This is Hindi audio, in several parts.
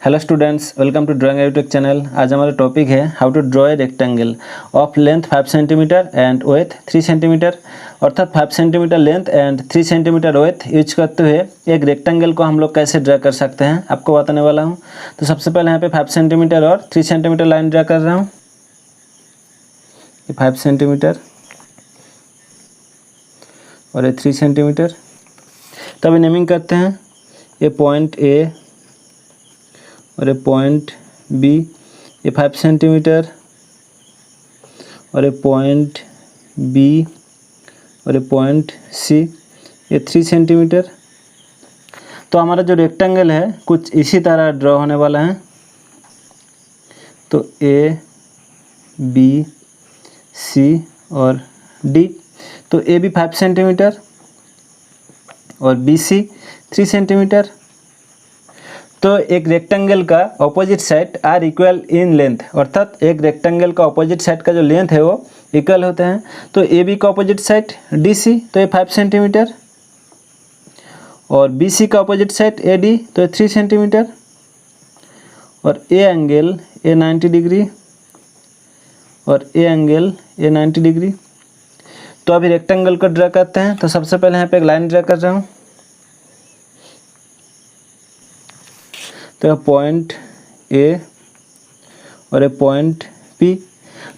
Hello students, welcome to drawing edutech channel. आज हमारा टॉपिक है how to draw a rectangle of length 5 centimetre and width 3 centimetre. अर्थात 5 centimetre length and 3 centimetre width use करते हुए एक रेक्टेंगल को हम लोग कैसे ड्रा कर सकते हैं आपको बताने वाला हूं। तो सबसे पहले यहाँ पे 5 सेंटीमीटर और 3 सेंटीमीटर लाइन ड्रा कर रहा हूँ। 5 सेंटीमीटर और ये 3 सेंटीमीटर। तो अभी नेमिंग करते हैं। ये पॉइंट ए और ये पॉइंट बी, ये 5 सेंटीमीटर और ये पॉइंट बी और ये पॉइंट सी, ये 3 सेंटीमीटर। तो हमारा जो रेक्टेंगल है कुछ इसी तरह ड्रॉ होने वाला है। तो ए बी सी और डी, तो ए बी 5 सेंटीमीटर और बी सी 3 सेंटीमीटर। तो एक रेक्टेंगल का opposite side are equal in length, अर्थात एक रेक्टेंगल का ऑपोजिट साइड का जो लेंथ है वो इक्वल होते हैं। तो ए बी का ऑपोजिट साइड डी सी, तो ये 5 सेंटीमीटर और बी सी का ऑपोजिट साइड ए डी, तो ये 3 सेंटीमीटर और ए एंगल ए 90 डिग्री और ए एंगल ए 90 डिग्री। तो अभी रेक्टेंगल को ड्रा करते हैं। तो सबसे पहले यहाँ पे एक लाइन ड्रा कर रहा हूँ। तो यह पॉइंट ए और ये पॉइंट पी।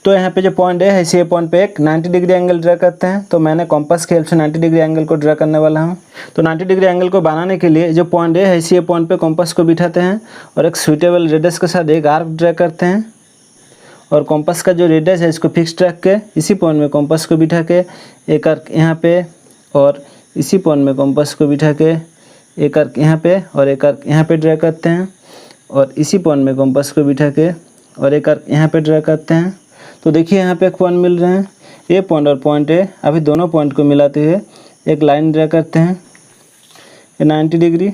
तो यहाँ पे जो पॉइंट ए है इसी पॉइंट पे एक 90 डिग्री एंगल ड्रा करते हैं। तो मैंने कॉम्पास की हेल्प से 90 डिग्री एंगल को ड्रा करने वाला हूँ। तो 90 डिग्री एंगल को बनाने के लिए जो पॉइंट ए है इसी पॉइंट पे कॉम्पास को बिठाते हैं और एक सुइटेबल रेडियस के साथ एक आर्क ड्रा करते हैं। और कॉम्पास का जो रेडियस है इसको फिक्स रख के इसी पॉइंट में कॉम्पास को बिठा के एक आर्क यहाँ पे और इसी पॉइंट में कॉम्पास को बिठा के एक आर्क यहाँ पे और एक आर्क यहाँ पे ड्रा करते हैं और इसी पॉइंट में कॉम्पास को बिठा के और एक आर्क यहाँ पे ड्रा करते हैं। तो देखिए यहाँ पे एक पॉइंट मिल रहे हैं, ए पॉइंट और पॉइंट ए। अभी दोनों पॉइंट को मिलाते हुए एक लाइन ड्रा करते हैं, ये 90 डिग्री।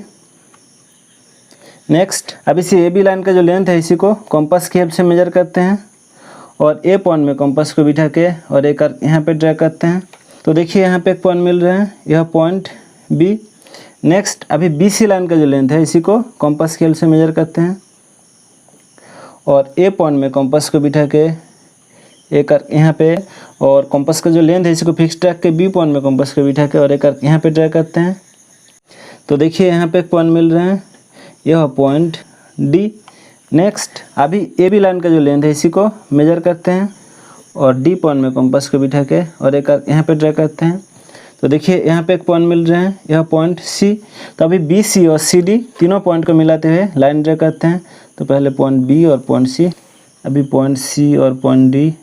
नेक्स्ट अब इसी ए बी लाइन का जो लेंथ है इसी को कॉम्पास की हेल्प से मेजर करते हैं और ए पॉइंट में कॉम्पास को बिठा के और एक आर्क यहाँ पे ड्रा करते हैं। तो देखिए यहाँ पे एक पॉइंट मिल रहे हैं, यह पॉइंट बी। नेक्स्ट अभी बी सी लाइन का जो लेंथ है इसी को कॉम्पास की हेल्प से मेजर करते हैं और ए पॉइंट में कॉम्पास को बिठा के एक आर्क यहाँ पे और कॉम्पास का जो लेंथ है इसी को फिक्स रख के बी पॉइंट में कॉम्पास को बिठा के और एक आर्क यहाँ पे ड्रा करते हैं। तो देखिए यहाँ पे एक पॉइंट मिल रहे हैं, यह पॉइंट डी। नेक्स्ट अभी ए बी लाइन का जो लेंथ है इसी को मेजर करते हैं और डी पॉइंट में कॉम्पास को बिठा के और एक आर्क यहाँ पे ड्रा करते हैं। तो देखिए यहाँ पे एक पॉइंट मिल रहे हैं, यह पॉइंट सी। तो अभी बी सी और सी डी तीनों पॉइंट को मिलाते हुए लाइन ड्रा करते हैं। तो पहले पॉइंट बी और पॉइंट सी, अभी पॉइंट सी और पॉइंट डी।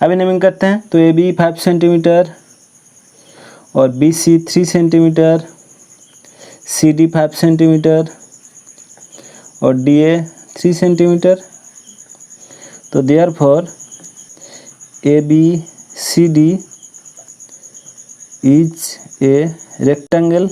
अभी नेमिंग करते हैं। तो ए बी 5 सेंटीमीटर और B C 3 centimetre, C D 5 centimetre और डी ए 3 सेंटीमीटर। तो therefore A B C D is a rectangle.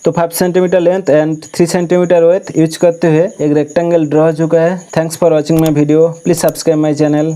तो 5 centimetre length and 3 centimetre width use करते हुए एक रेक्टेंगल ड्रॉ हो चुका है। Thanks for watching my video. Please subscribe my channel.